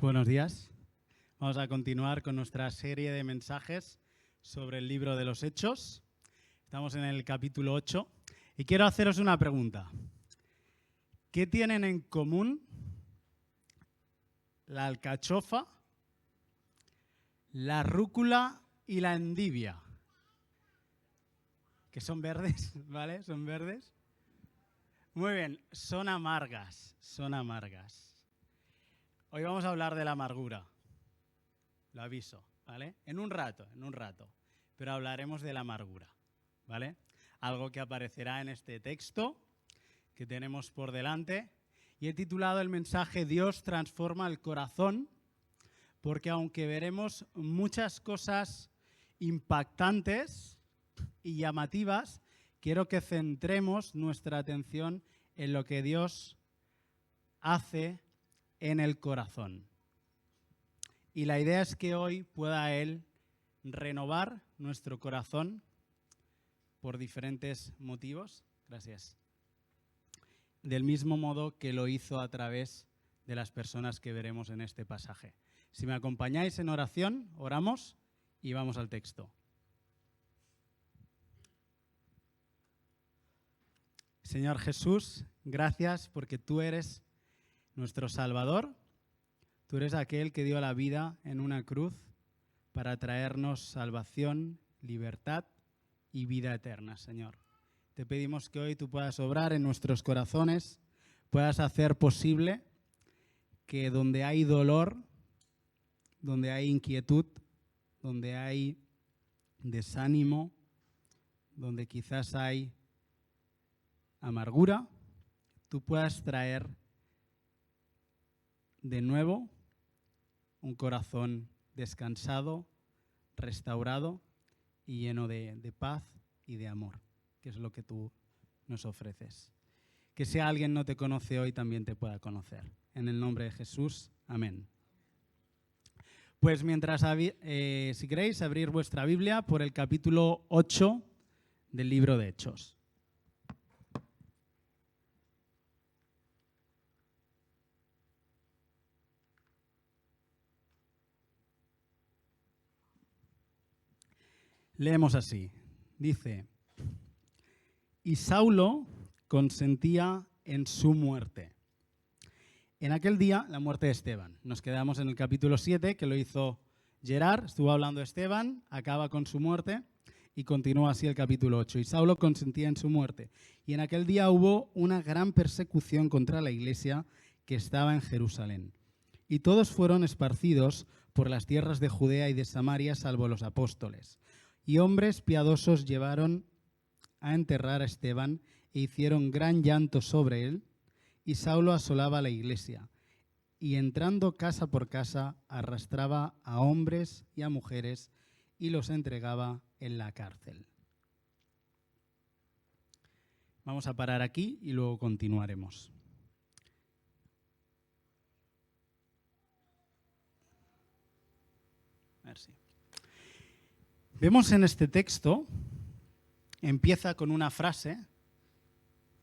Buenos días. Vamos a continuar con nuestra serie de mensajes sobre el libro de los Hechos. Estamos en el capítulo 8 y quiero haceros una pregunta. ¿Qué tienen en común la alcachofa, la rúcula y la endivia? Que son verdes, ¿vale? Son verdes. Muy bien, son amargas, son amargas. Hoy vamos a hablar de la amargura, lo aviso, ¿vale? En un rato, pero hablaremos de la amargura, ¿vale? Algo que aparecerá en este texto que tenemos por delante y he titulado el mensaje Dios transforma el corazón, porque aunque veremos muchas cosas impactantes y llamativas, quiero que centremos nuestra atención en lo que Dios hace en el corazón. Y la idea es que hoy pueda Él renovar nuestro corazón por diferentes motivos. Gracias. Del mismo modo que lo hizo a través de las personas que veremos en este pasaje. Si me acompañáis en oración, oramos y vamos al texto. Señor Jesús, gracias porque tú eres nuestro Salvador. Tú eres aquel que dio la vida en una cruz para traernos salvación, libertad y vida eterna, Señor. Te pedimos que hoy tú puedas obrar en nuestros corazones, puedas hacer posible que donde hay dolor, donde hay inquietud, donde hay desánimo, donde quizás hay amargura, tú puedas traer de nuevo un corazón descansado, restaurado y lleno de paz y de amor, que es lo que tú nos ofreces. Que si alguien no te conoce hoy, también te pueda conocer. En el nombre de Jesús, amén. Pues mientras, si queréis, abrir vuestra Biblia por el capítulo 8 del libro de Hechos. Leemos así, dice, y Saulo consentía en su muerte. En aquel día, la muerte de Esteban. Nos quedamos en el capítulo 7, que lo hizo Gerard, estuvo hablando de Esteban, acaba con su muerte y continúa así el capítulo 8. Y Saulo consentía en su muerte. Y en aquel día hubo una gran persecución contra la iglesia que estaba en Jerusalén. Y todos fueron esparcidos por las tierras de Judea y de Samaria, salvo los apóstoles. Y hombres piadosos llevaron a enterrar a Esteban e hicieron gran llanto sobre él, y Saulo asolaba la iglesia, y entrando casa por casa arrastraba a hombres y a mujeres y los entregaba en la cárcel. Vamos a parar aquí y luego continuaremos. Merci. Vemos en este texto, empieza con una frase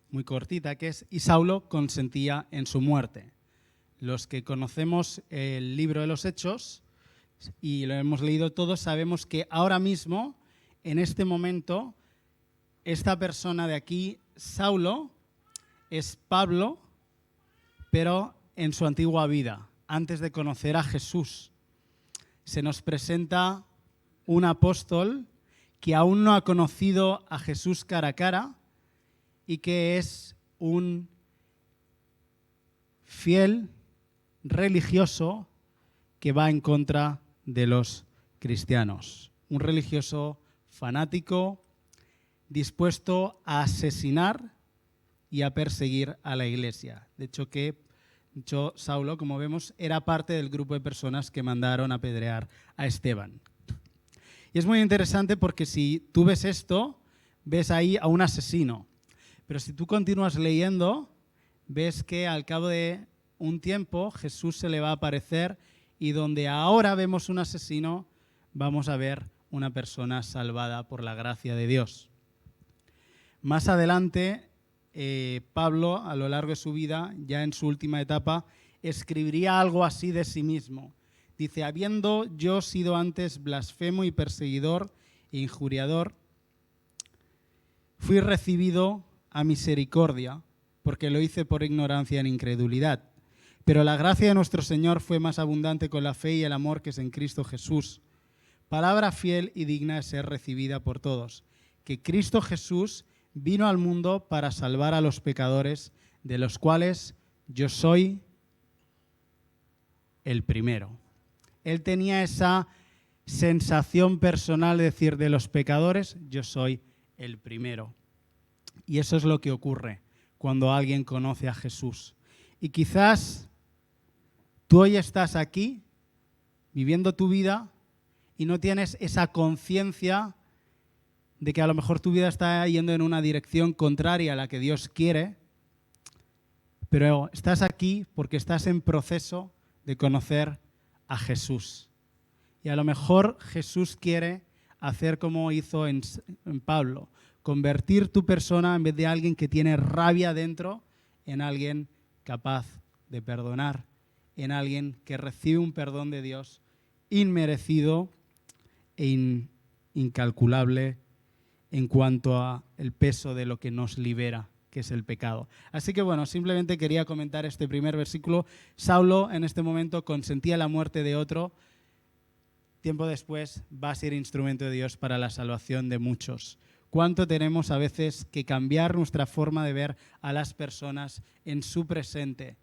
muy cortita que es, y Saulo consentía en su muerte. Los que conocemos el libro de los Hechos y lo hemos leído todos, sabemos que ahora mismo, en este momento, esta persona de aquí, Saulo, es Pablo, pero en su antigua vida, antes de conocer a Jesús. Se nos presenta un apóstol que aún no ha conocido a Jesús cara a cara y que es un fiel religioso que va en contra de los cristianos. Un religioso fanático dispuesto a asesinar y a perseguir a la iglesia. De hecho, Saulo, como vemos, era parte del grupo de personas que mandaron a apedrear a Esteban. Y es muy interesante porque si tú ves esto, ves ahí a un asesino. Pero si tú continúas leyendo, ves que al cabo de un tiempo Jesús se le va a aparecer y donde ahora vemos un asesino, vamos a ver una persona salvada por la gracia de Dios. Más adelante, Pablo, a lo largo de su vida, ya en su última etapa, escribiría algo así de sí mismo. Dice, habiendo yo sido antes blasfemo y perseguidor e injuriador, fui recibido a misericordia, porque lo hice por ignorancia en incredulidad. Pero la gracia de nuestro Señor fue más abundante con la fe y el amor que es en Cristo Jesús. Palabra fiel y digna de ser recibida por todos, que Cristo Jesús vino al mundo para salvar a los pecadores, de los cuales yo soy el primero. Él tenía esa sensación personal de decir, de los pecadores, yo soy el primero. Y eso es lo que ocurre cuando alguien conoce a Jesús. Y quizás tú hoy estás aquí viviendo tu vida y no tienes esa conciencia de que a lo mejor tu vida está yendo en una dirección contraria a la que Dios quiere, pero estás aquí porque estás en proceso de conocer a Jesús. Y a lo mejor Jesús quiere hacer como hizo en Pablo, convertir tu persona, en vez de alguien que tiene rabia dentro, en alguien capaz de perdonar, en alguien que recibe un perdón de Dios inmerecido e incalculable en cuanto a el peso de lo que nos libera, que es el pecado. Así que bueno, simplemente quería comentar este primer versículo. Saulo en este momento consentía la muerte de otro. Tiempo después va a ser instrumento de Dios para la salvación de muchos. ¿Cuánto tenemos a veces que cambiar nuestra forma de ver a las personas en su presente?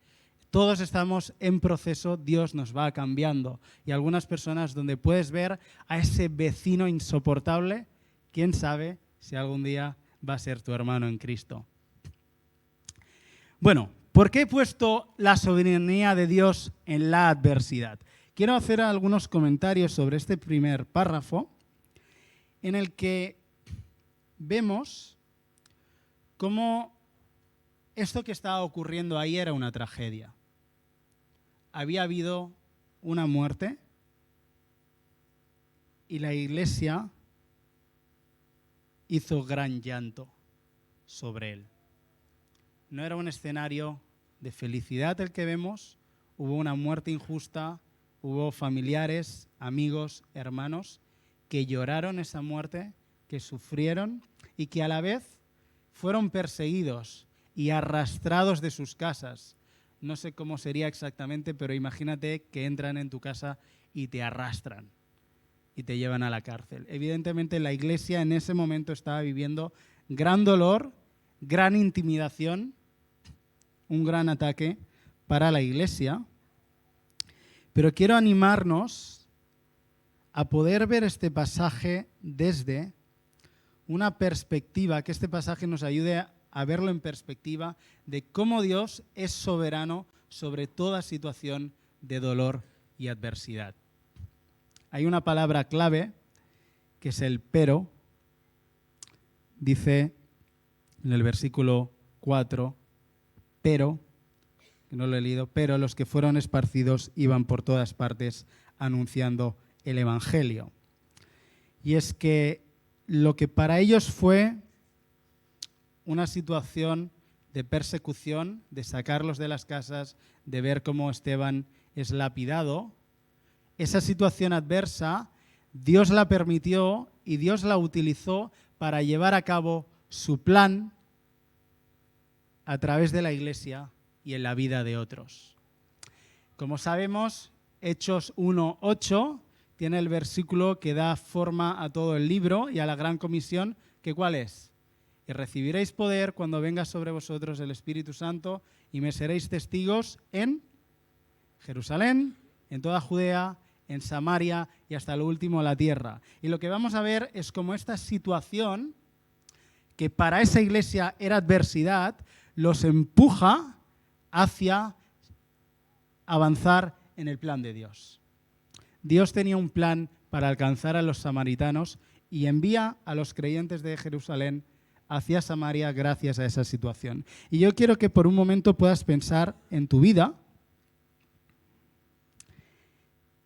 Todos estamos en proceso, Dios nos va cambiando. Y algunas personas donde puedes ver a ese vecino insoportable, quién sabe si algún día va a ser tu hermano en Cristo. Bueno, ¿por qué he puesto la soberanía de Dios en la adversidad? Quiero hacer algunos comentarios sobre este primer párrafo en el que vemos cómo esto que estaba ocurriendo ahí era una tragedia. Había habido una muerte y la iglesia hizo gran llanto sobre él. No era un escenario de felicidad el que vemos, hubo una muerte injusta, hubo familiares, amigos, hermanos que lloraron esa muerte, que sufrieron y que a la vez fueron perseguidos y arrastrados de sus casas. No sé cómo sería exactamente, pero imagínate que entran en tu casa y te arrastran y te llevan a la cárcel. Evidentemente la iglesia en ese momento estaba viviendo gran dolor, gran intimidación, un gran ataque para la iglesia. Pero quiero animarnos a poder ver este pasaje desde una perspectiva, que este pasaje nos ayude a verlo en perspectiva de cómo Dios es soberano sobre toda situación de dolor y adversidad. Hay una palabra clave que es el pero. Dice en el versículo 4, pero, que no lo he leído, pero los que fueron esparcidos iban por todas partes anunciando el Evangelio. Y es que lo que para ellos fue una situación de persecución, de sacarlos de las casas, de ver cómo Esteban es lapidado, esa situación adversa, Dios la permitió y Dios la utilizó para llevar a cabo su plan a través de la iglesia y en la vida de otros. Como sabemos, Hechos 1:8 tiene el versículo que da forma a todo el libro y a la gran comisión, que ¿cuál es? Y recibiréis poder cuando venga sobre vosotros el Espíritu Santo y me seréis testigos en Jerusalén, en toda Judea, en Samaria y hasta lo último la tierra. Y lo que vamos a ver es cómo esta situación, que para esa iglesia era adversidad, los empuja hacia avanzar en el plan de Dios. Dios tenía un plan para alcanzar a los samaritanos y envía a los creyentes de Jerusalén hacia Samaria gracias a esa situación. Y yo quiero que por un momento puedas pensar en tu vida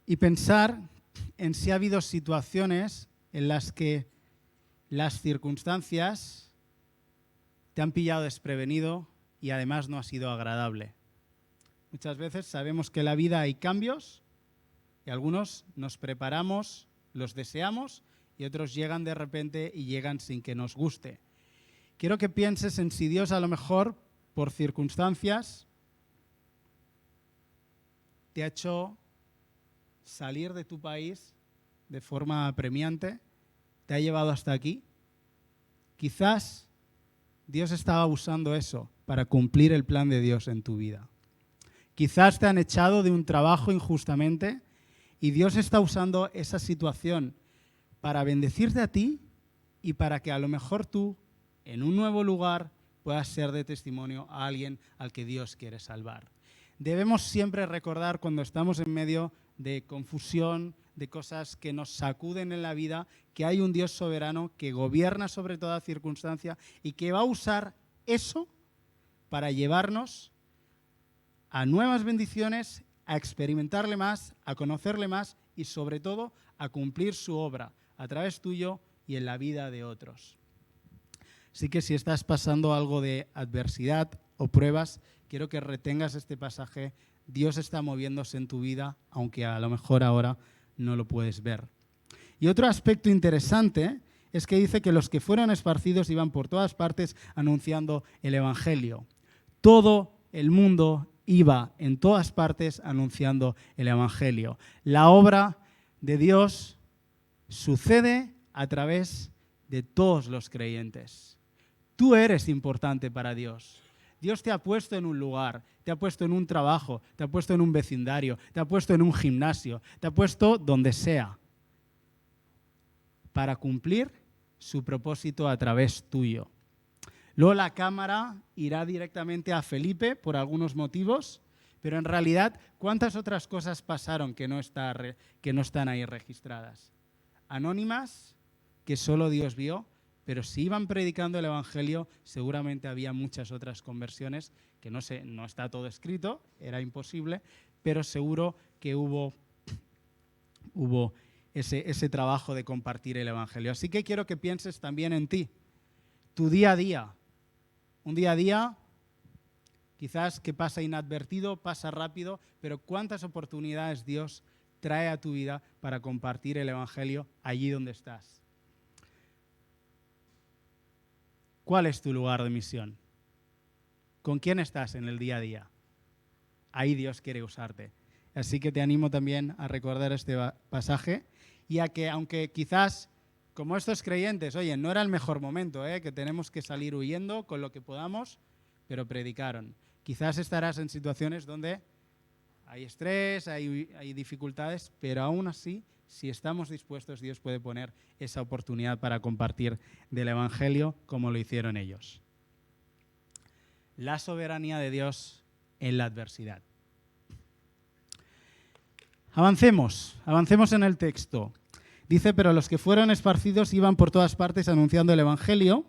y pensar en si ha habido situaciones en las que las circunstancias te han pillado desprevenido y además no ha sido agradable. Muchas veces sabemos que en la vida hay cambios y algunos nos preparamos, los deseamos y otros llegan de repente y llegan sin que nos guste. Quiero que pienses en si Dios a lo mejor, por circunstancias, te ha hecho salir de tu país de forma apremiante, te ha llevado hasta aquí. Quizás Dios estaba usando eso para cumplir el plan de Dios en tu vida. Quizás te han echado de un trabajo injustamente y Dios está usando esa situación para bendecirte a ti y para que a lo mejor tú, en un nuevo lugar, puedas ser de testimonio a alguien al que Dios quiere salvar. Debemos siempre recordar cuando estamos en medio de confusión, de cosas que nos sacuden en la vida, que hay un Dios soberano que gobierna sobre toda circunstancia y que va a usar eso para llevarnos a nuevas bendiciones, a experimentarle más, a conocerle más y sobre todo a cumplir su obra a través tuyo y en la vida de otros. Así que si estás pasando algo de adversidad o pruebas, quiero que retengas este pasaje. Dios está moviéndose en tu vida, aunque a lo mejor ahora no lo puedes ver. Y otro aspecto interesante es que dice que los que fueron esparcidos iban por todas partes anunciando el Evangelio. Todo el mundo iba en todas partes anunciando el Evangelio. La obra de Dios sucede a través de todos los creyentes. Tú eres importante para Dios. Dios te ha puesto en un lugar, te ha puesto en un trabajo, te ha puesto en un vecindario, te ha puesto en un gimnasio, te ha puesto donde sea para cumplir su propósito a través tuyo. Luego la cámara irá directamente a Felipe por algunos motivos, pero en realidad, ¿cuántas otras cosas pasaron que no están ahí registradas? Anónimas, que solo Dios vio, pero si iban predicando el Evangelio, seguramente había muchas otras conversiones, que no está todo escrito, era imposible, pero seguro que hubo ese trabajo de compartir el Evangelio. Así que quiero que pienses también en ti, tu día a día. Un día a día, quizás que pasa inadvertido, pasa rápido, pero ¿cuántas oportunidades Dios trae a tu vida para compartir el Evangelio allí donde estás? ¿Cuál es tu lugar de misión? ¿Con quién estás en el día a día? Ahí Dios quiere usarte. Así que te animo también a recordar este pasaje y a que, aunque quizás, como estos creyentes, oye, no era el mejor momento, que tenemos que salir huyendo con lo que podamos, pero predicaron. Quizás estarás en situaciones donde hay estrés, hay dificultades, pero aún así, si estamos dispuestos, Dios puede poner esa oportunidad para compartir del Evangelio como lo hicieron ellos. La soberanía de Dios en la adversidad. Avancemos en el texto. Dice, pero los que fueron esparcidos iban por todas partes anunciando el Evangelio.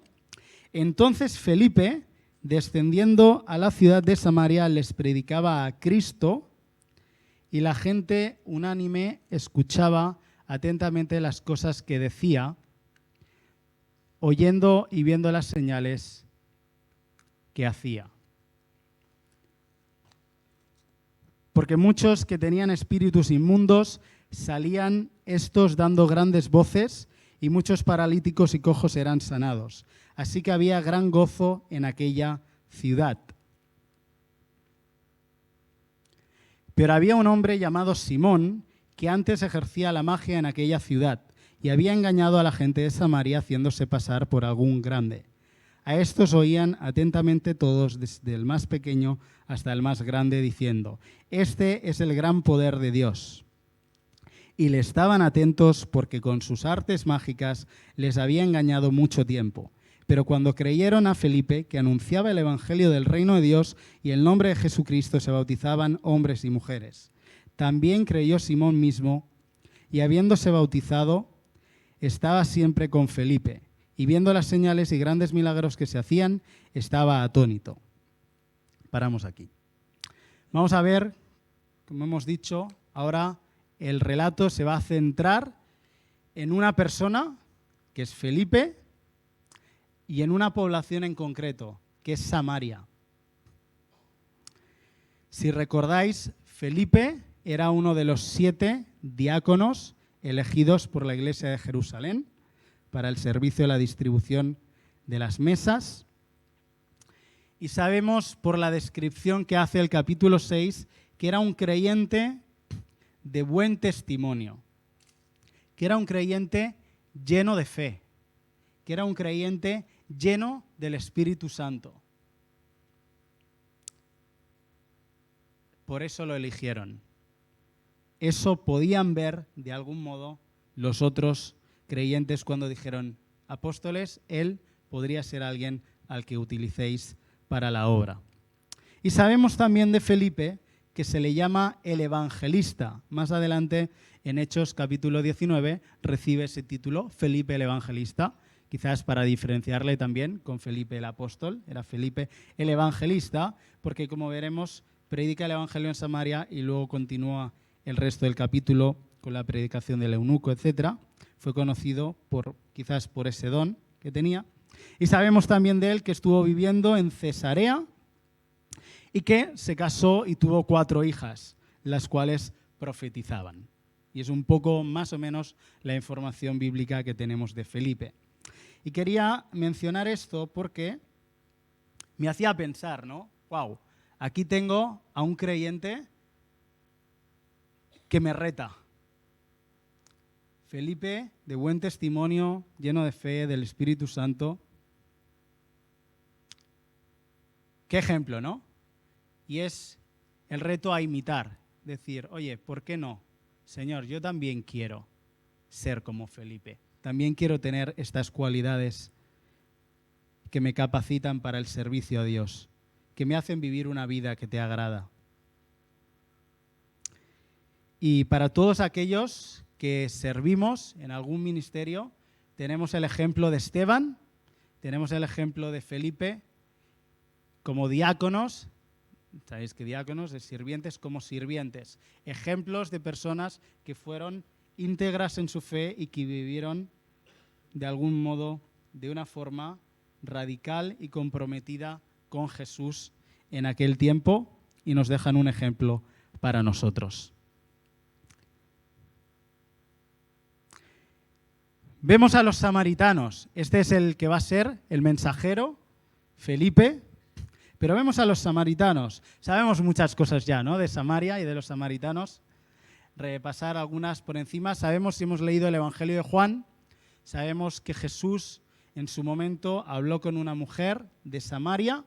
Entonces Felipe, descendiendo a la ciudad de Samaria, les predicaba a Cristo y la gente unánime escuchaba atentamente las cosas que decía, oyendo y viendo las señales que hacía. Porque muchos que tenían espíritus inmundos salían estos dando grandes voces y muchos paralíticos y cojos eran sanados. Así que había gran gozo en aquella ciudad. Pero había un hombre llamado Simón que antes ejercía la magia en aquella ciudad y había engañado a la gente de Samaria haciéndose pasar por algún grande. A estos oían atentamente todos, desde el más pequeño hasta el más grande, diciendo, este es el gran poder de Dios. Y le estaban atentos porque con sus artes mágicas les había engañado mucho tiempo. Pero cuando creyeron a Felipe, que anunciaba el evangelio del reino de Dios y el nombre de Jesucristo, se bautizaban hombres y mujeres. También creyó Simón mismo y habiéndose bautizado, estaba siempre con Felipe. Y viendo las señales y grandes milagros que se hacían, estaba atónito. Paramos aquí. Vamos a ver, como hemos dicho, ahora el relato se va a centrar en una persona, que es Felipe, y en una población en concreto, que es Samaria. Si recordáis, Felipe era uno de los 7 diáconos elegidos por la Iglesia de Jerusalén para el servicio de la distribución de las mesas. Y sabemos por la descripción que hace el capítulo 6 que era un creyente de buen testimonio, que era un creyente lleno de fe, que era un creyente lleno del Espíritu Santo. Por eso lo eligieron. Eso podían ver de algún modo los otros creyentes cuando dijeron, apóstoles, él podría ser alguien al que utilicéis para la obra. Y sabemos también de Felipe que se le llama el evangelista. Más adelante, en Hechos capítulo 19, recibe ese título, Felipe el evangelista, quizás para diferenciarle también con Felipe el apóstol. Era Felipe el evangelista, porque como veremos, predica el evangelio en Samaria y luego continúa el resto del capítulo con la predicación del eunuco, etc. Fue conocido quizás por ese don que tenía. Y sabemos también de él que estuvo viviendo en Cesarea y que se casó y tuvo 4 hijas, las cuales profetizaban. Y es un poco más o menos la información bíblica que tenemos de Felipe. Y quería mencionar esto porque me hacía pensar, ¿no? ¡Wow! Aquí tengo a un creyente que me reta. Felipe, de buen testimonio, lleno de fe, del Espíritu Santo. ¿Qué ejemplo, no? Y es el reto a imitar. Decir, oye, ¿por qué no? Señor, yo también quiero ser como Felipe. También quiero tener estas cualidades que me capacitan para el servicio a Dios, que me hacen vivir una vida que te agrada. Y para todos aquellos que servimos en algún ministerio, tenemos el ejemplo de Esteban, tenemos el ejemplo de Felipe como diáconos. Sabéis que diáconos es sirvientes como sirvientes. Ejemplos de personas que fueron íntegras en su fe y que vivieron de algún modo, de una forma radical y comprometida con Jesús en aquel tiempo y nos dejan un ejemplo para nosotros. Vemos a los samaritanos. Este es el que va a ser el mensajero, Felipe. Pero vemos a los samaritanos. Sabemos muchas cosas ya, ¿no? De Samaria y de los samaritanos. Repasar algunas por encima. Sabemos, si hemos leído el Evangelio de Juan, sabemos que Jesús en su momento habló con una mujer de Samaria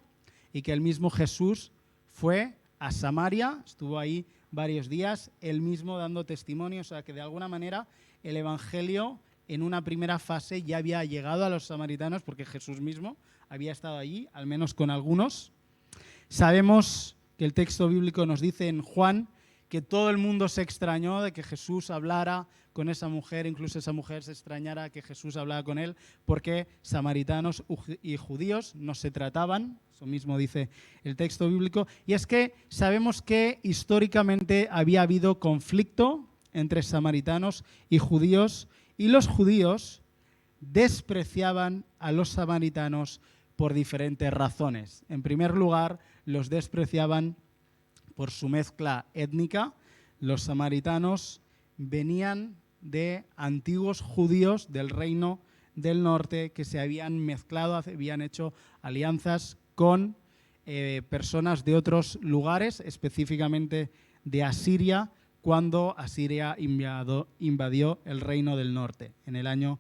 y que el mismo Jesús fue a Samaria, estuvo ahí varios días, él mismo dando testimonio. O sea que de alguna manera el Evangelio en una primera fase ya había llegado a los samaritanos porque Jesús mismo había estado allí, al menos con algunos. Sabemos que el texto bíblico nos dice en Juan que todo el mundo se extrañó de que Jesús hablara con esa mujer, incluso esa mujer se extrañara que Jesús hablara con él, porque samaritanos y judíos no se trataban, eso mismo dice el texto bíblico, y es que sabemos que históricamente había habido conflicto entre samaritanos y judíos, y los judíos despreciaban a los samaritanos por diferentes razones. En primer lugar, los despreciaban por su mezcla étnica. Los samaritanos venían de antiguos judíos del reino del norte que se habían mezclado, habían hecho alianzas con personas de otros lugares, específicamente de Asiria, cuando Asiria invadió el reino del norte. En el año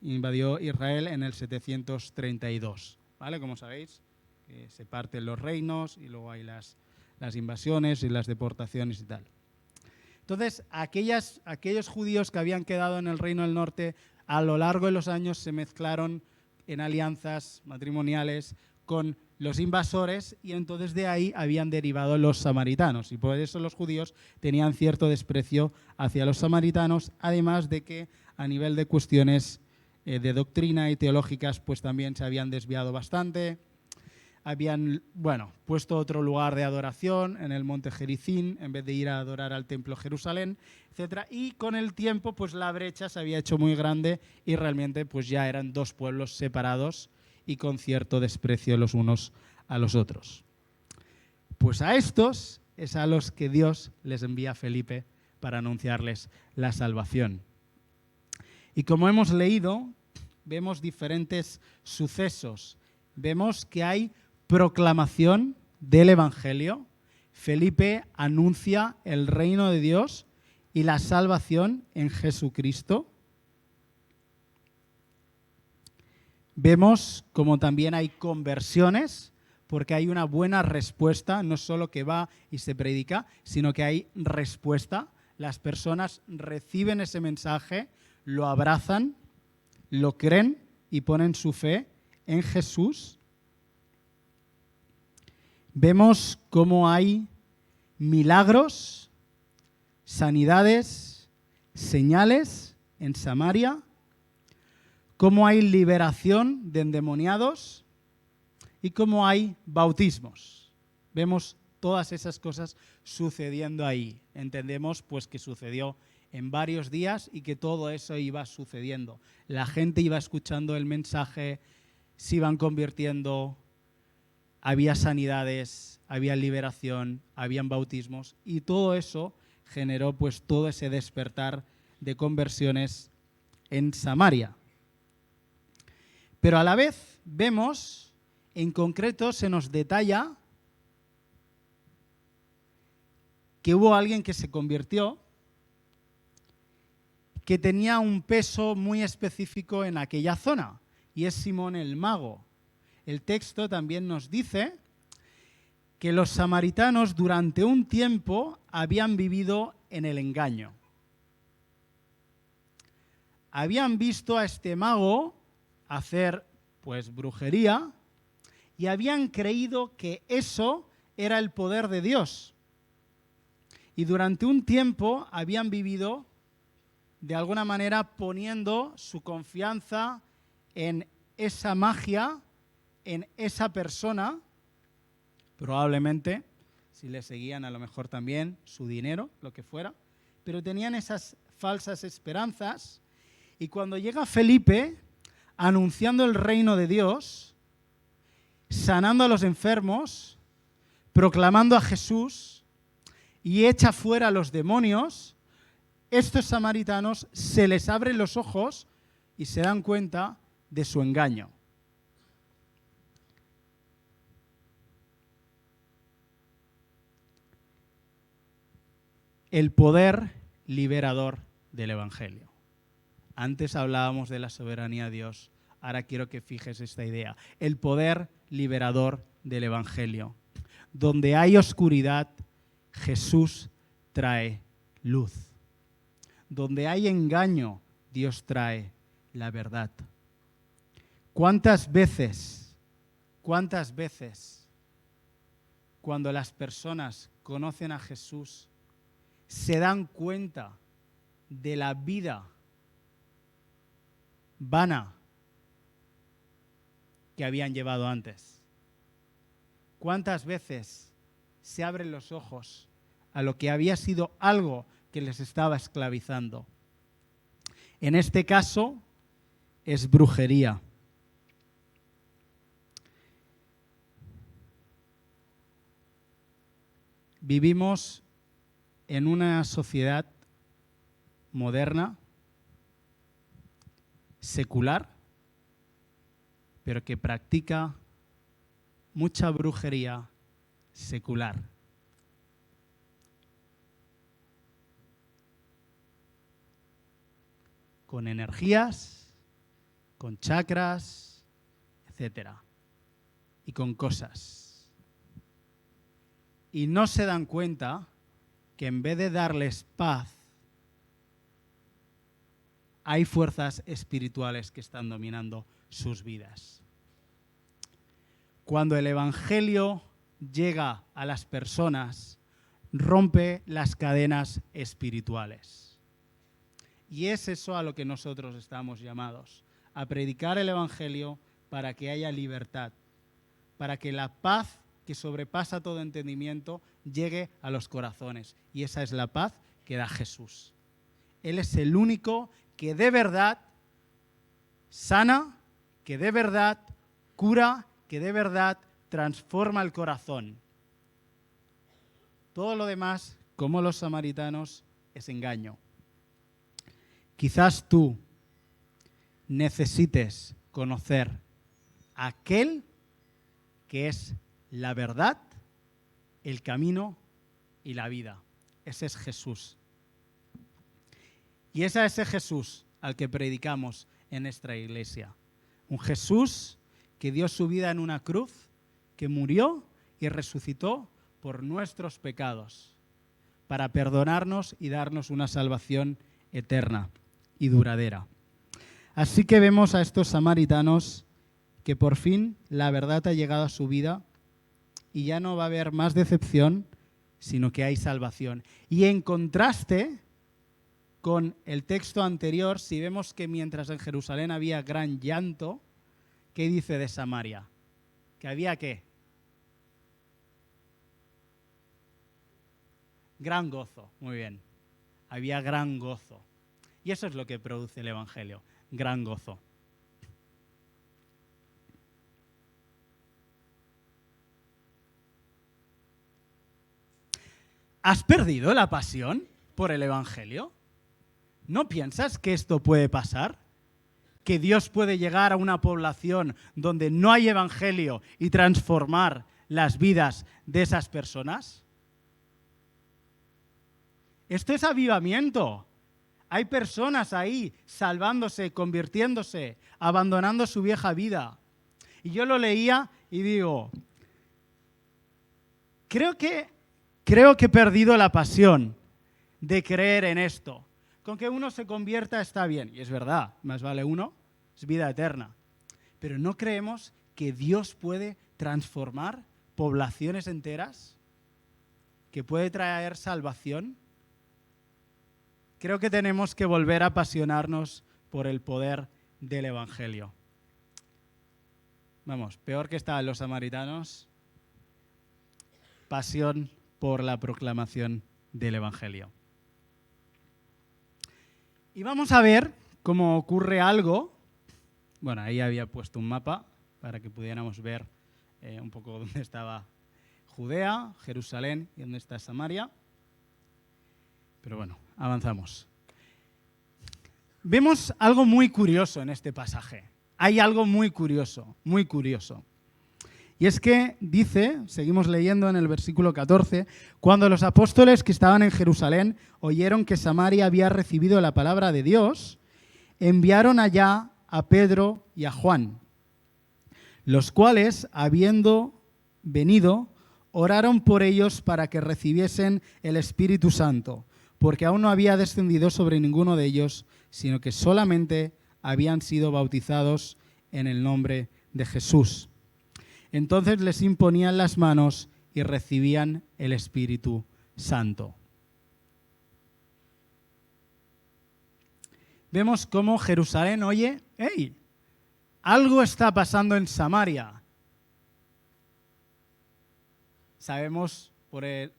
invadió Israel en el 732. ¿Vale? Como sabéis, se parten los reinos y luego hay las invasiones y las deportaciones y tal. Entonces, aquellos judíos que habían quedado en el reino del norte, a lo largo de los años se mezclaron en alianzas matrimoniales con los invasores y entonces de ahí habían derivado los samaritanos. Y por eso los judíos tenían cierto desprecio hacia los samaritanos, además de que a nivel de cuestiones de doctrina y teológicas, pues también se habían desviado bastante. Habían, puesto otro lugar de adoración en el monte Gerizim en vez de ir a adorar al templo Jerusalén, etc. Y con el tiempo, pues la brecha se había hecho muy grande y realmente pues ya eran 2 pueblos separados y con cierto desprecio los unos a los otros. Pues a estos es a los que Dios les envía a Felipe para anunciarles la salvación. Y como hemos leído, vemos diferentes sucesos. Vemos que hay proclamación del Evangelio. Felipe anuncia el reino de Dios y la salvación en Jesucristo. Vemos como también hay conversiones, porque hay una buena respuesta, no solo que va y se predica, sino que hay respuesta. Las personas reciben ese mensaje, lo abrazan, lo creen y ponen su fe en Jesús. Vemos cómo hay milagros, sanidades, señales en Samaria, cómo hay liberación de endemoniados y cómo hay bautismos. Vemos todas esas cosas sucediendo ahí. Entendemos pues que sucedió en varios días y que todo eso iba sucediendo. La gente iba escuchando el mensaje, se iban convirtiendo, había sanidades, había liberación, habían bautismos y todo eso generó pues todo ese despertar de conversiones en Samaria. Pero a la vez vemos, en concreto se nos detalla que hubo alguien que se convirtió, que tenía un peso muy específico en aquella zona, y es Simón el Mago. El texto también nos dice que los samaritanos durante un tiempo habían vivido en el engaño. Habían visto a este mago hacer pues brujería y habían creído que eso era el poder de Dios. Y durante un tiempo habían vivido de alguna manera poniendo su confianza en esa magia, en esa persona, probablemente, si le seguían a lo mejor también su dinero, lo que fuera, pero tenían esas falsas esperanzas y cuando llega Felipe anunciando el reino de Dios, sanando a los enfermos, proclamando a Jesús y echa fuera a los demonios, estos samaritanos se les abren los ojos y se dan cuenta de su engaño. El poder liberador del Evangelio. Antes hablábamos de la soberanía de Dios, ahora quiero que fijes esta idea. El poder liberador del Evangelio. Donde hay oscuridad, Jesús trae luz. Donde hay engaño, Dios trae la verdad. ¿Cuántas veces, cuando las personas conocen a Jesús, se dan cuenta de la vida vana que habían llevado antes? ¿Cuántas veces se abren los ojos a lo que había sido algo que les estaba esclavizando? En este caso es brujería. Vivimos en una sociedad moderna, secular, pero que practica mucha brujería secular. Con energías, con chakras, etcétera, y con cosas. Y no se dan cuenta que en vez de darles paz, hay fuerzas espirituales que están dominando sus vidas. Cuando el Evangelio llega a las personas, rompe las cadenas espirituales. Y es eso a lo que nosotros estamos llamados, a predicar el Evangelio para que haya libertad, para que la paz que sobrepasa todo entendimiento llegue a los corazones. Y esa es la paz que da Jesús. Él es el único que de verdad sana, que de verdad cura, que de verdad transforma el corazón. Todo lo demás, como los samaritanos, es engaño. Quizás tú necesites conocer a aquel que es la verdad, el camino y la vida. Ese es Jesús. Y es a ese Jesús al que predicamos en nuestra iglesia. Un Jesús que dio su vida en una cruz, que murió y resucitó por nuestros pecados, para perdonarnos y darnos una salvación eterna y duradera. Así que vemos a estos samaritanos que por fin la verdad ha llegado a su vida y ya no va a haber más decepción, sino que hay salvación. Y en contraste con el texto anterior, si vemos que mientras en Jerusalén había gran llanto, ¿qué dice de Samaria? ¿Que había qué? Gran gozo, muy bien. Había gran gozo. Y eso es lo que produce el Evangelio, gran gozo. ¿Has perdido la pasión por el Evangelio? ¿No piensas que esto puede pasar? ¿Que Dios puede llegar a una población donde no hay Evangelio y transformar las vidas de esas personas? Esto es avivamiento. Hay personas ahí salvándose, convirtiéndose, abandonando su vieja vida. Y yo lo leía y digo, creo que he perdido la pasión de creer en esto. Con que uno se convierta está bien, y es verdad, más vale uno, es vida eterna. Pero ¿no creemos que Dios puede transformar poblaciones enteras? ¿Que puede traer salvación? Creo que tenemos que volver a apasionarnos por el poder del Evangelio. Vamos, peor que estaban los samaritanos, pasión por la proclamación del Evangelio. Y vamos a ver cómo ocurre algo. Bueno, ahí había puesto un mapa para que pudiéramos ver un poco dónde estaba Judea, Jerusalén y dónde está Samaria. Pero bueno, avanzamos. Vemos algo muy curioso en este pasaje. Hay algo muy curioso, muy curioso. Y es que dice, seguimos leyendo en el versículo 14, cuando los apóstoles que estaban en Jerusalén oyeron que Samaria había recibido la palabra de Dios, enviaron allá a Pedro y a Juan, los cuales, habiendo venido, oraron por ellos para que recibiesen el Espíritu Santo, porque aún no había descendido sobre ninguno de ellos, sino que solamente habían sido bautizados en el nombre de Jesús. Entonces les imponían las manos y recibían el Espíritu Santo. Vemos cómo Jerusalén oye, ¡hey! Algo está pasando en Samaria. Sabemos por el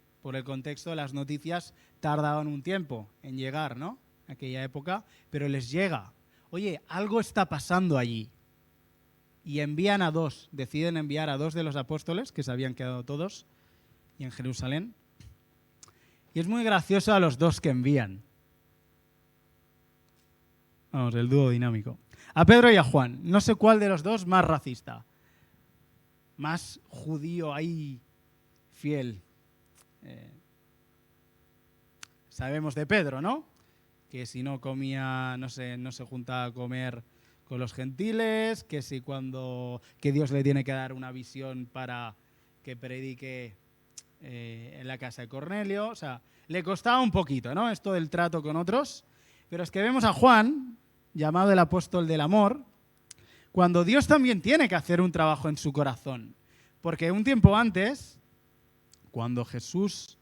contexto, las noticias tardaban un tiempo en llegar, ¿no? En aquella época, pero les llega. Oye, algo está pasando allí. Y envían a dos, deciden enviar a dos de los apóstoles, que se habían quedado todos, y en Jerusalén. Y es muy gracioso a los dos que envían. Vamos, el dúo dinámico. A Pedro y a Juan. No sé cuál de los dos más racista. Más judío ahí, fiel. Sabemos de Pedro, ¿no? Que si no comía, no se juntaba a comer con los gentiles, que que Dios le tiene que dar una visión para que predique en la casa de Cornelio. O sea, le costaba un poquito, ¿no? Esto del trato con otros. Pero es que vemos a Juan, llamado el apóstol del amor, cuando Dios también tiene que hacer un trabajo en su corazón. Porque un tiempo antes, cuando Jesús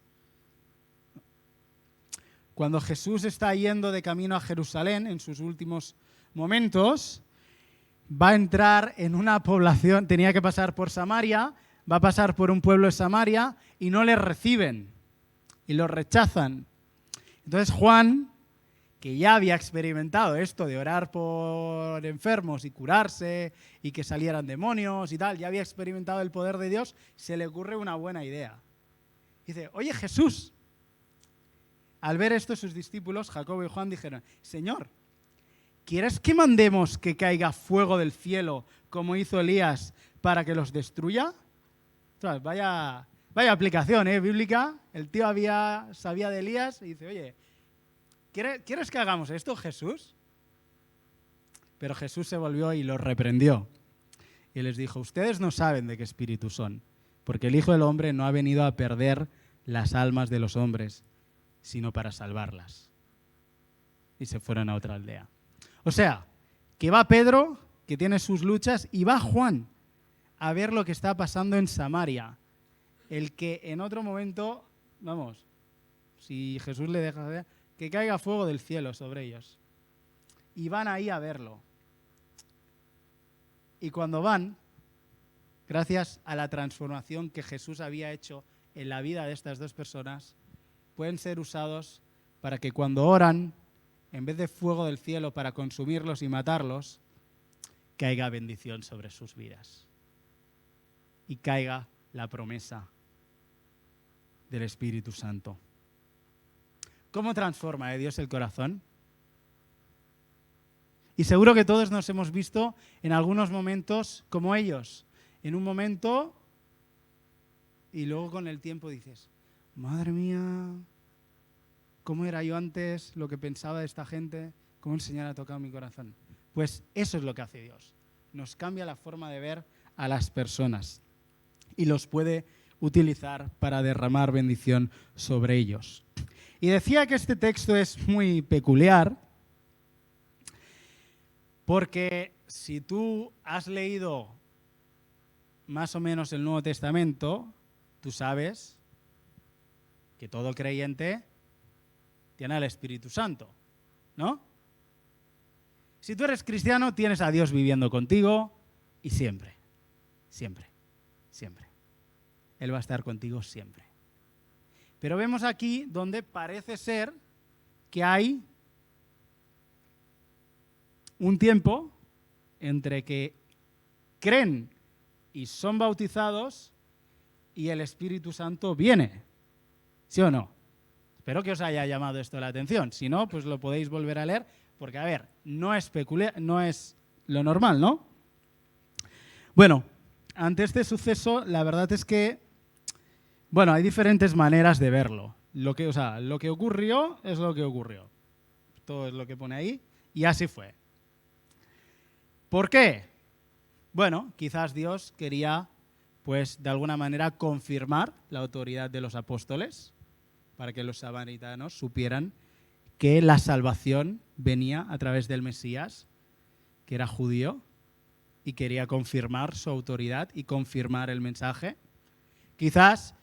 está yendo de camino a Jerusalén en sus últimos momentos, va a entrar en una población, tenía que pasar por Samaria, va a pasar por un pueblo de Samaria y no le reciben y lo rechazan. Entonces Juan, que ya había experimentado esto de orar por enfermos y curarse y que salieran demonios y tal, ya había experimentado el poder de Dios, se le ocurre una buena idea. Dice, oye Jesús. Al ver esto, sus discípulos, Jacobo y Juan, dijeron, Señor, ¿quieres que mandemos que caiga fuego del cielo como hizo Elías para que los destruya? Ostras, vaya aplicación, bíblica. El tío sabía de Elías y dice, oye, ¿quieres que hagamos esto, Jesús? Pero Jesús se volvió y los reprendió. Y les dijo, ustedes no saben de qué espíritu son, porque el Hijo del Hombre no ha venido a perder las almas de los hombres, sino para salvarlas. Y se fueron a otra aldea. O sea, que va Pedro, que tiene sus luchas, y va Juan a ver lo que está pasando en Samaria. El que en otro momento, vamos, si Jesús le deja ver, que caiga fuego del cielo sobre ellos. Y van ahí a verlo. Y cuando van, gracias a la transformación que Jesús había hecho en la vida de estas dos personas, pueden ser usados para que cuando oran, en vez de fuego del cielo para consumirlos y matarlos, caiga bendición sobre sus vidas. Y caiga la promesa del Espíritu Santo. ¿Cómo transforma Dios el corazón? Y seguro que todos nos hemos visto en algunos momentos como ellos. En un momento y luego con el tiempo dices, madre mía, ¿cómo era yo antes? Lo que pensaba de esta gente, ¿cómo el Señor ha tocado mi corazón? Pues eso es lo que hace Dios. Nos cambia la forma de ver a las personas y los puede utilizar para derramar bendición sobre ellos. Y decía que este texto es muy peculiar porque si tú has leído más o menos el Nuevo Testamento, tú sabes que todo creyente tiene al Espíritu Santo, ¿no? Si tú eres cristiano, tienes a Dios viviendo contigo y siempre, siempre, siempre. Él va a estar contigo siempre. Pero vemos aquí donde parece ser que hay un tiempo entre que creen y son bautizados y el Espíritu Santo viene. ¿Sí o no? Espero que os haya llamado esto la atención. Si no, pues lo podéis volver a leer, porque, a ver, no es lo normal, ¿no? Bueno, ante este suceso, la verdad es que, bueno, hay diferentes maneras de verlo. Lo que ocurrió es lo que ocurrió. Todo es lo que pone ahí, y así fue. ¿Por qué? Bueno, quizás Dios quería, pues, de alguna manera confirmar la autoridad de los apóstoles, para que los samaritanos supieran que la salvación venía a través del Mesías, que era judío, y quería confirmar su autoridad y confirmar el mensaje. Quizás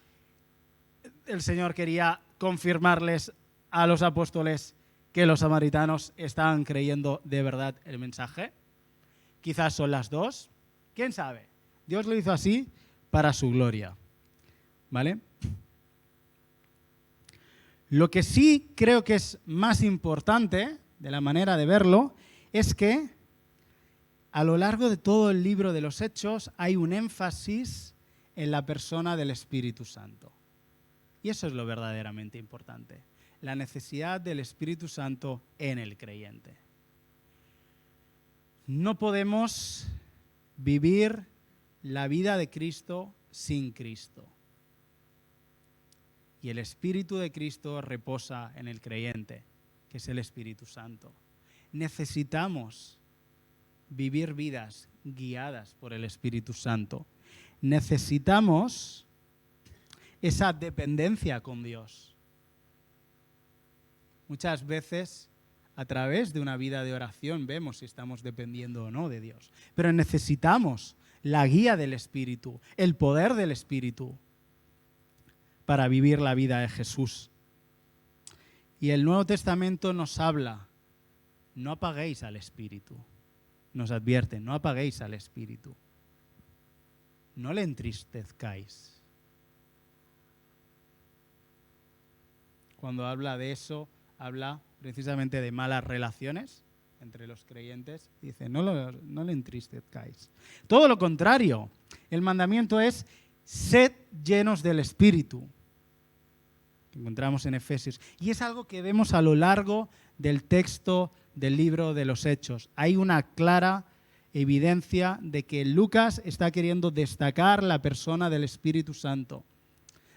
el Señor quería confirmarles a los apóstoles que los samaritanos estaban creyendo de verdad el mensaje. Quizás son las dos. ¿Quién sabe? Dios lo hizo así para su gloria. ¿Vale? Lo que sí creo que es más importante de la manera de verlo es que a lo largo de todo el libro de los Hechos hay un énfasis en la persona del Espíritu Santo. Y eso es lo verdaderamente importante, la necesidad del Espíritu Santo en el creyente. No podemos vivir la vida de Cristo sin Cristo. Y el Espíritu de Cristo reposa en el creyente, que es el Espíritu Santo. Necesitamos vivir vidas guiadas por el Espíritu Santo. Necesitamos esa dependencia con Dios. Muchas veces, a través de una vida de oración, vemos si estamos dependiendo o no de Dios. Pero necesitamos la guía del Espíritu, el poder del Espíritu, para vivir la vida de Jesús. Y el Nuevo Testamento nos habla, no apaguéis al Espíritu. Nos advierte, no apaguéis al Espíritu. No le entristezcáis. Cuando habla de eso, habla precisamente de malas relaciones entre los creyentes. Dice, no le entristezcáis. Todo lo contrario, el mandamiento es, sed llenos del Espíritu. que encontramos en Efesios. Y es algo que vemos a lo largo del texto del libro de los Hechos. Hay una clara evidencia de que Lucas está queriendo destacar la persona del Espíritu Santo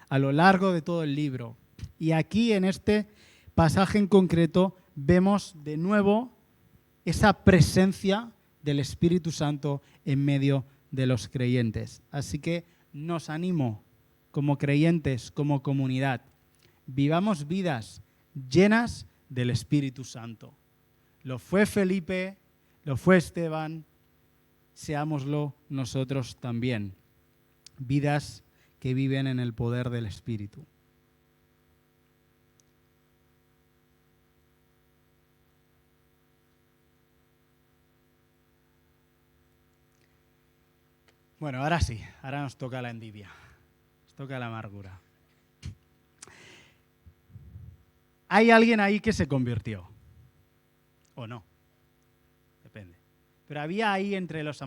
a lo largo de todo el libro. Y aquí en este pasaje en concreto vemos de nuevo esa presencia del Espíritu Santo en medio de los creyentes. Así que nos animo como creyentes, como comunidad. Vivamos vidas llenas del Espíritu Santo. Lo fue Felipe, lo fue Esteban, seámoslo nosotros también. Vidas que viven en el poder del Espíritu. Bueno, ahora sí, ahora nos toca la envidia, nos toca la amargura. ¿Hay alguien ahí que se convirtió? ¿O no? Depende. Pero había ahí entre los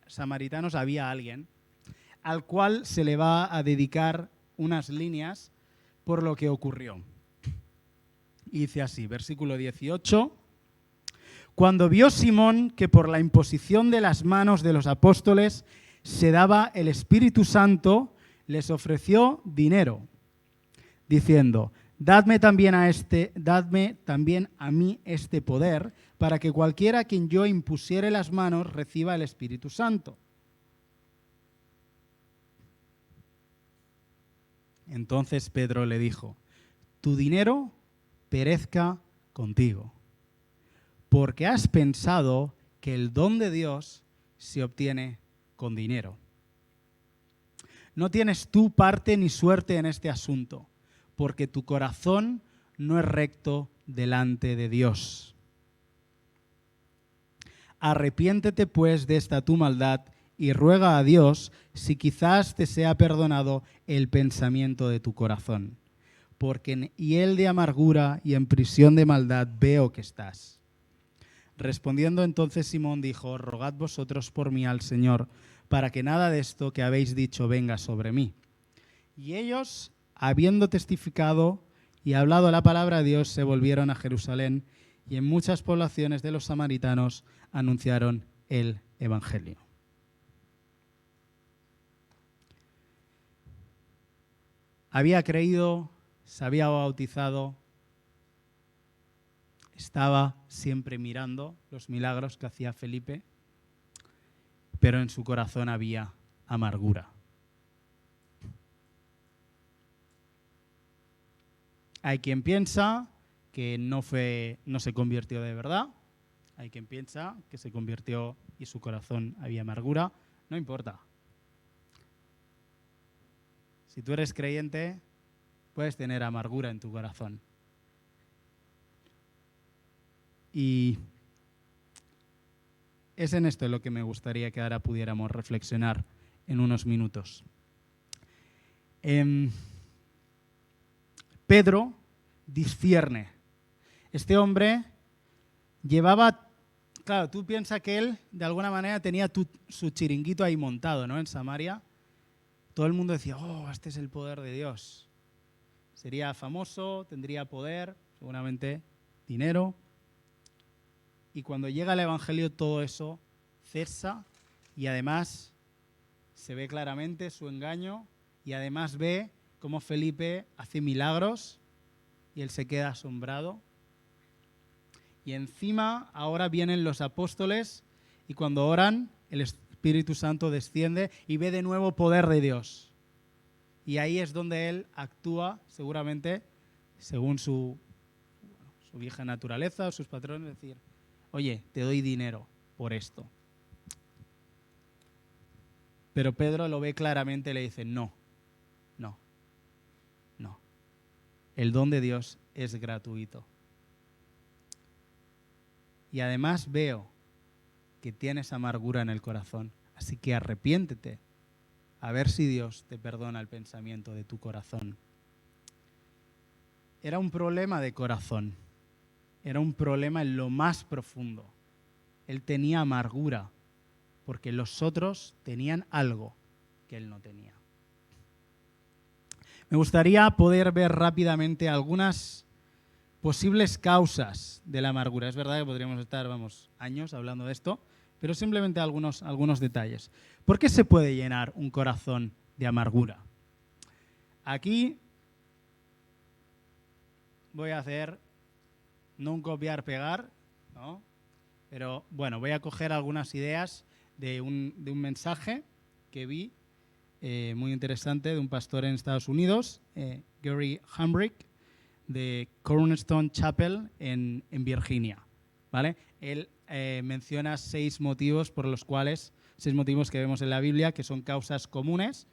samaritanos, había alguien al cual se le va a dedicar unas líneas por lo que ocurrió. Y dice así, versículo 18. Cuando vio Simón que por la imposición de las manos de los apóstoles se daba el Espíritu Santo, les ofreció dinero, diciendo: dadme también a mí este poder, para que cualquiera a quien yo impusiere las manos reciba el Espíritu Santo. Entonces Pedro le dijo: tu dinero perezca contigo, porque has pensado que el don de Dios se obtiene con dinero. No tienes tú parte ni suerte en este asunto, porque tu corazón no es recto delante de Dios. Arrepiéntete pues de esta tu maldad y ruega a Dios si quizás te sea perdonado el pensamiento de tu corazón, porque en hiel de amargura y en prisión de maldad veo que estás. Respondiendo entonces Simón dijo: rogad vosotros por mí al Señor, para que nada de esto que habéis dicho venga sobre mí. Y ellos, habiendo testificado y hablado la palabra de Dios, se volvieron a Jerusalén, y en muchas poblaciones de los samaritanos anunciaron el Evangelio. Había creído, se había bautizado, estaba siempre mirando los milagros que hacía Felipe, pero en su corazón había amargura. Hay quien piensa que no se convirtió de verdad, hay quien piensa que se convirtió y su corazón había amargura. No importa. Si tú eres creyente, puedes tener amargura en tu corazón. Y es en esto en lo que me gustaría que ahora pudiéramos reflexionar en unos minutos. Pedro discierne. Este hombre llevaba, claro, tú piensas que él de alguna manera tenía su chiringuito ahí montado, ¿no? En Samaria. Todo el mundo decía: oh, este es el poder de Dios. Sería famoso, tendría poder, seguramente dinero. Y cuando llega el Evangelio todo eso cesa y además se ve claramente su engaño y además ve cómo Felipe hace milagros y él se queda asombrado. Y encima ahora vienen los apóstoles y cuando oran el Espíritu Santo desciende y ve de nuevo poder de Dios. Y ahí es donde él actúa seguramente según su vieja naturaleza o sus patrones, es decir: oye, te doy dinero por esto. Pero Pedro lo ve claramente y le dice: no. El don de Dios es gratuito. Y además veo que tienes amargura en el corazón, así que arrepiéntete, a ver si Dios te perdona el pensamiento de tu corazón. Era un problema de corazón, era un problema en lo más profundo. Él tenía amargura porque los otros tenían algo que él no tenía. Me gustaría poder ver rápidamente algunas posibles causas de la amargura. Es verdad que podríamos estar, años hablando de esto, pero simplemente algunos detalles. ¿Por qué se puede llenar un corazón de amargura? Aquí voy a hacer, no un copiar-pegar, ¿no? Pero bueno, voy a coger algunas ideas de un mensaje que vi muy interesante de un pastor en Estados Unidos, Gary Hambrick, de Cornerstone Chapel en Virginia, ¿vale? Él menciona 6 motivos que vemos en la Biblia que son causas comunes.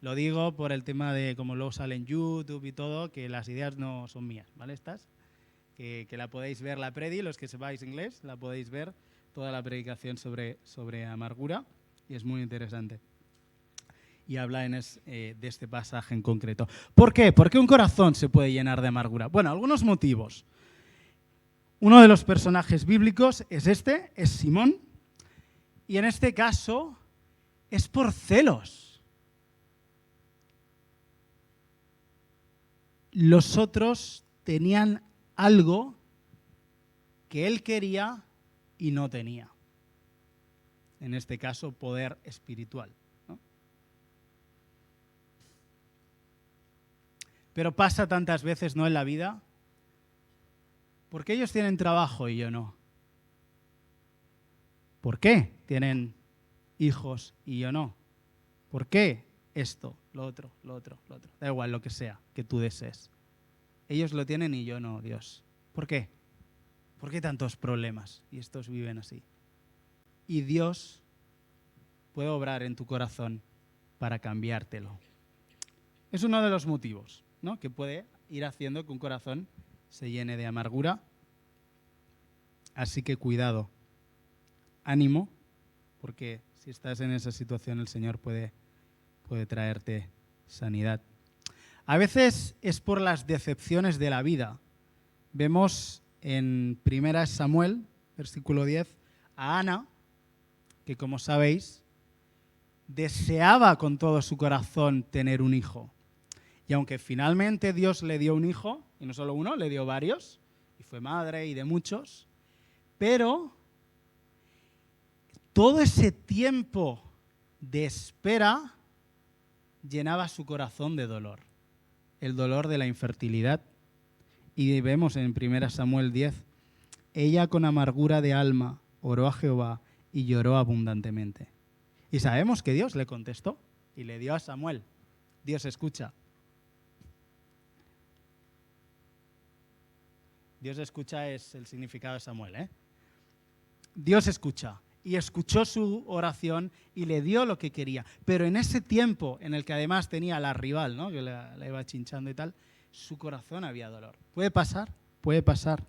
Lo digo por el tema de como luego sale en YouTube y todo, que las ideas no son mías, ¿vale? Estas, que la podéis ver, la predi, los que sepáis inglés, la podéis ver, toda la predicación sobre amargura, y es muy interesante. Y habla de este pasaje en concreto. ¿Por qué? ¿Por qué un corazón se puede llenar de amargura? Bueno, algunos motivos. Uno de los personajes bíblicos es Simón, y en este caso es por celos. Los otros tenían algo que él quería y no tenía. En este caso, poder espiritual, ¿no? Pero pasa tantas veces, ¿no?, en la vida. ¿Por qué ellos tienen trabajo y yo no? ¿Por qué tienen hijos y yo no? ¿Por qué esto, lo otro? Da igual, lo que sea que tú desees. Ellos lo tienen y yo no, Dios. ¿Por qué? ¿Por qué tantos problemas? Y estos viven así. Y Dios puede obrar en tu corazón para cambiártelo. Es uno de los motivos, ¿no?, que puede ir haciendo que un corazón se llene de amargura. Así que cuidado, ánimo, porque si estás en esa situación el Señor puede traerte sanidad. A veces es por las decepciones de la vida. Vemos en 1 Samuel, versículo 10, a Ana, que como sabéis, deseaba con todo su corazón tener un hijo. Y aunque finalmente Dios le dio un hijo, y no solo uno, le dio varios, y fue madre y de muchos, pero todo ese tiempo de espera llenaba su corazón de dolor, el dolor de la infertilidad. Y vemos en 1 Samuel 10, ella con amargura de alma oró a Jehová y lloró abundantemente. Y sabemos que Dios le contestó y le dio a Samuel. Dios escucha. Dios escucha es el significado de Samuel, ¿eh? Dios escucha. Y escuchó su oración y le dio lo que quería. Pero en ese tiempo en el que además tenía la rival, ¿no?, que la iba chinchando y tal, su corazón había dolor. ¿Puede pasar? Puede pasar.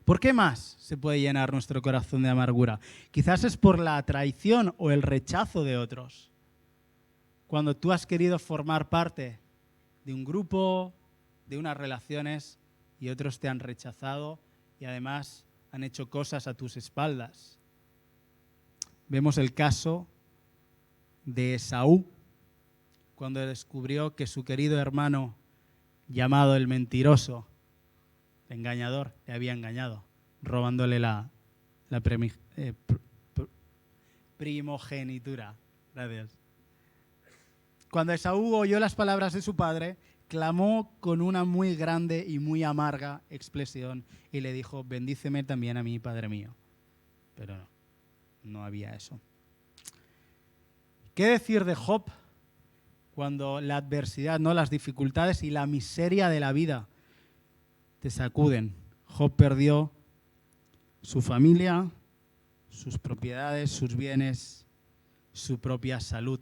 ¿Por qué más se puede llenar nuestro corazón de amargura? Quizás es por la traición o el rechazo de otros. Cuando tú has querido formar parte de un grupo, de unas relaciones, y otros te han rechazado y además han hecho cosas a tus espaldas. Vemos el caso de Esaú, cuando descubrió que su querido hermano, llamado el mentiroso, el engañador, le había engañado, robándole la primogenitura. Gracias. Cuando Esaú oyó las palabras de su padre, clamó con una muy grande y muy amarga expresión y le dijo: bendíceme también a mí, Padre mío. Pero no había eso. ¿Qué decir de Job cuando la adversidad, no, las dificultades y la miseria de la vida te sacuden? Job perdió su familia, sus propiedades, sus bienes, su propia salud.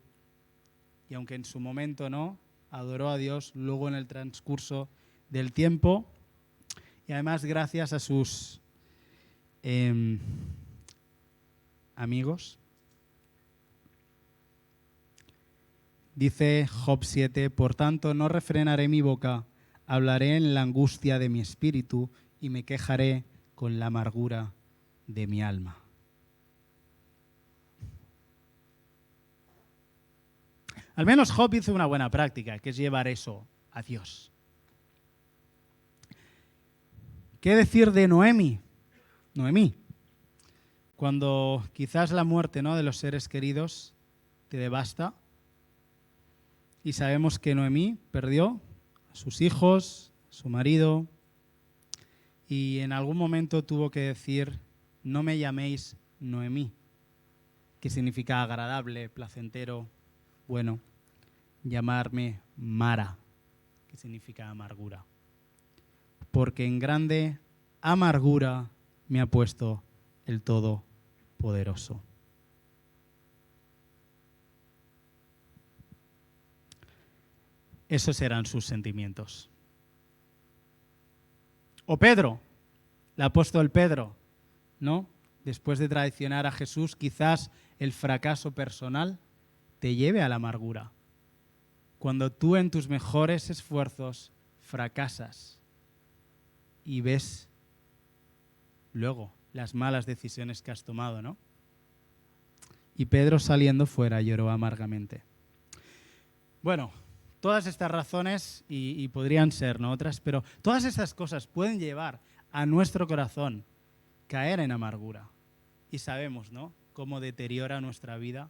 Y aunque en su momento no, adoró a Dios, luego en el transcurso del tiempo, y además gracias a sus amigos. Dice Job 7, por tanto no refrenaré mi boca, hablaré en la angustia de mi espíritu y me quejaré con la amargura de mi alma. Al menos Job hizo una buena práctica, que es llevar eso a Dios. ¿Qué decir de Noemí? Noemí, cuando quizás la muerte, ¿no?, de los seres queridos te devasta, y sabemos que Noemí perdió a sus hijos, a su marido, y en algún momento tuvo que decir, no me llaméis Noemí, que significa agradable, placentero, bueno, llamarme Mara, que significa amargura. Porque en grande amargura me ha puesto el Todopoderoso. Esos eran sus sentimientos. O Pedro, el apóstol Pedro, ¿no? Después de traicionar a Jesús, quizás el fracaso personal te lleve a la amargura. Cuando tú en tus mejores esfuerzos fracasas y ves luego las malas decisiones que has tomado, ¿no? Y Pedro saliendo fuera lloró amargamente. Bueno, todas estas razones, y podrían ser, ¿no?, otras, pero todas estas cosas pueden llevar a nuestro corazón caer en amargura. Y sabemos, ¿no?, cómo deteriora nuestra vida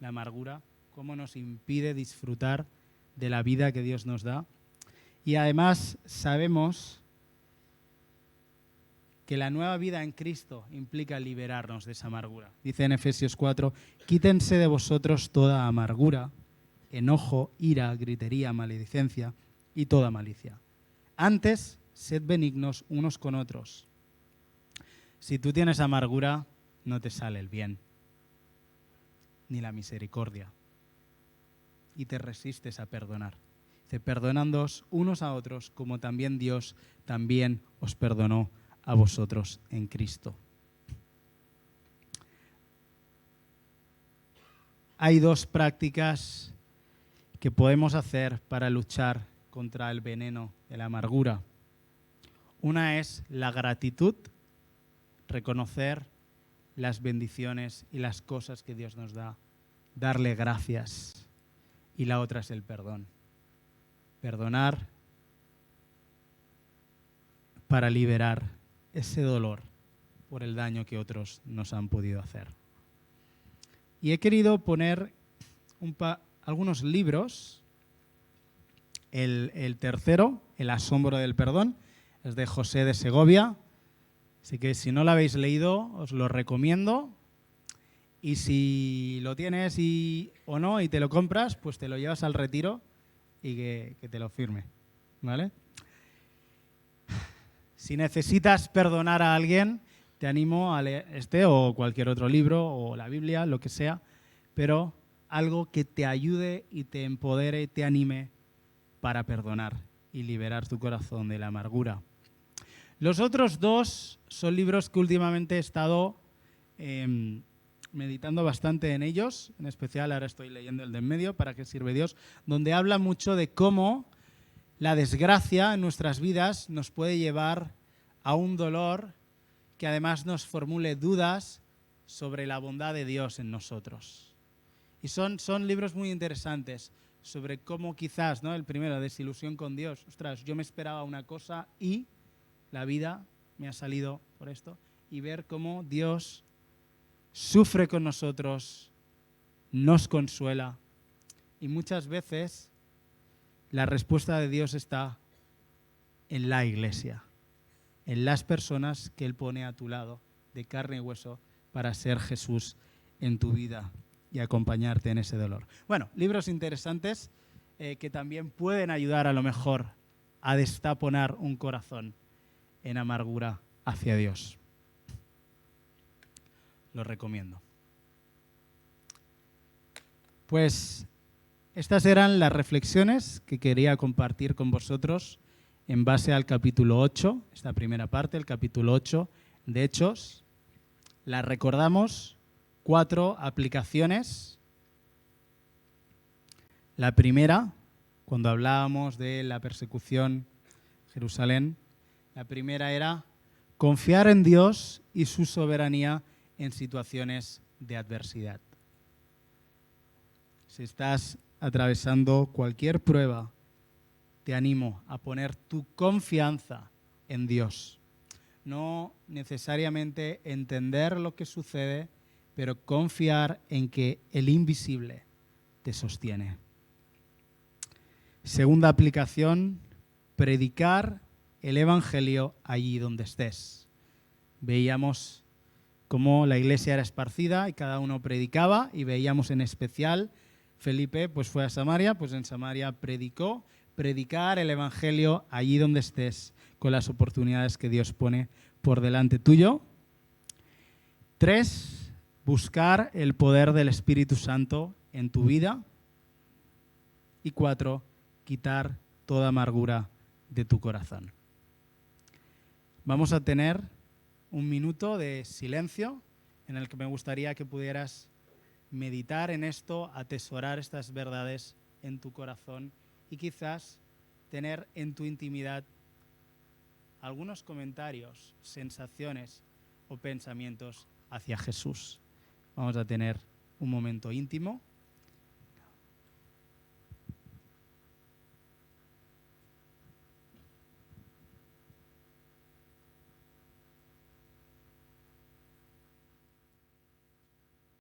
la amargura, cómo nos impide disfrutar de la vida que Dios nos da. Y además sabemos que la nueva vida en Cristo implica liberarnos de esa amargura. Dice en Efesios 4, quítense de vosotros toda amargura, enojo, ira, gritería, maledicencia y toda malicia. Antes, sed benignos unos con otros. Si tú tienes amargura, no te sale el bien, ni la misericordia, y te resistes a perdonar. Dice, perdonándoos unos a otros, como también Dios también os perdonó a vosotros en Cristo. Hay dos prácticas que podemos hacer para luchar contra el veneno de la amargura. Una es la gratitud, reconocer las bendiciones y las cosas que Dios nos da, darle gracias. Y la otra es el perdón. Perdonar para liberar ese dolor por el daño que otros nos han podido hacer. Y he querido poner algunos libros. El tercero, El asombro del perdón, es de José de Segovia. Así que si no lo habéis leído, os lo recomiendo. Y si lo tienes o no y te lo compras, pues te lo llevas al retiro y que te lo firme, ¿vale? Si necesitas perdonar a alguien, te animo a leer este o cualquier otro libro o la Biblia, lo que sea, pero algo que te ayude y te empodere y te anime para perdonar y liberar tu corazón de la amargura. Los otros dos son libros que últimamente he estado meditando bastante en ellos, en especial ahora estoy leyendo el de en medio, ¿Para qué sirve Dios?, donde habla mucho de cómo la desgracia en nuestras vidas nos puede llevar a un dolor que además nos formule dudas sobre la bondad de Dios en nosotros. Y son libros muy interesantes sobre cómo quizás, ¿no?, el primero, desilusión con Dios. Ostras, yo me esperaba una cosa y la vida me ha salido por esto. Y ver cómo Dios sufre con nosotros, nos consuela. Y muchas veces la respuesta de Dios está en la iglesia, en las personas que Él pone a tu lado, de carne y hueso, para ser Jesús en tu vida y acompañarte en ese dolor. Bueno, libros interesantes que también pueden ayudar a lo mejor a destaponar un corazón en amargura hacia Dios. Lo recomiendo. Pues estas eran las reflexiones que quería compartir con vosotros en base al capítulo 8, esta primera parte, el capítulo 8 de Hechos. Las recordamos, 4 aplicaciones. La primera, cuando hablábamos de la persecución en Jerusalén, la primera era confiar en Dios y su soberanía en situaciones de adversidad. Si estás atravesando cualquier prueba, te animo a poner tu confianza en Dios. No necesariamente entender lo que sucede, pero confiar en que el invisible te sostiene. Segunda aplicación, predicar el Evangelio allí donde estés. Veíamos cómo la iglesia era esparcida y cada uno predicaba, y veíamos en especial Felipe pues fue a Samaria, pues en Samaria predicó. Predicar el Evangelio allí donde estés, con las oportunidades que Dios pone por delante tuyo. 3, buscar el poder del Espíritu Santo en tu vida. Y 4, quitar toda amargura de tu corazón. Vamos a tener un minuto de silencio en el que me gustaría que pudieras meditar en esto, atesorar estas verdades en tu corazón y quizás tener en tu intimidad algunos comentarios, sensaciones o pensamientos hacia Jesús. Vamos a tener un momento íntimo.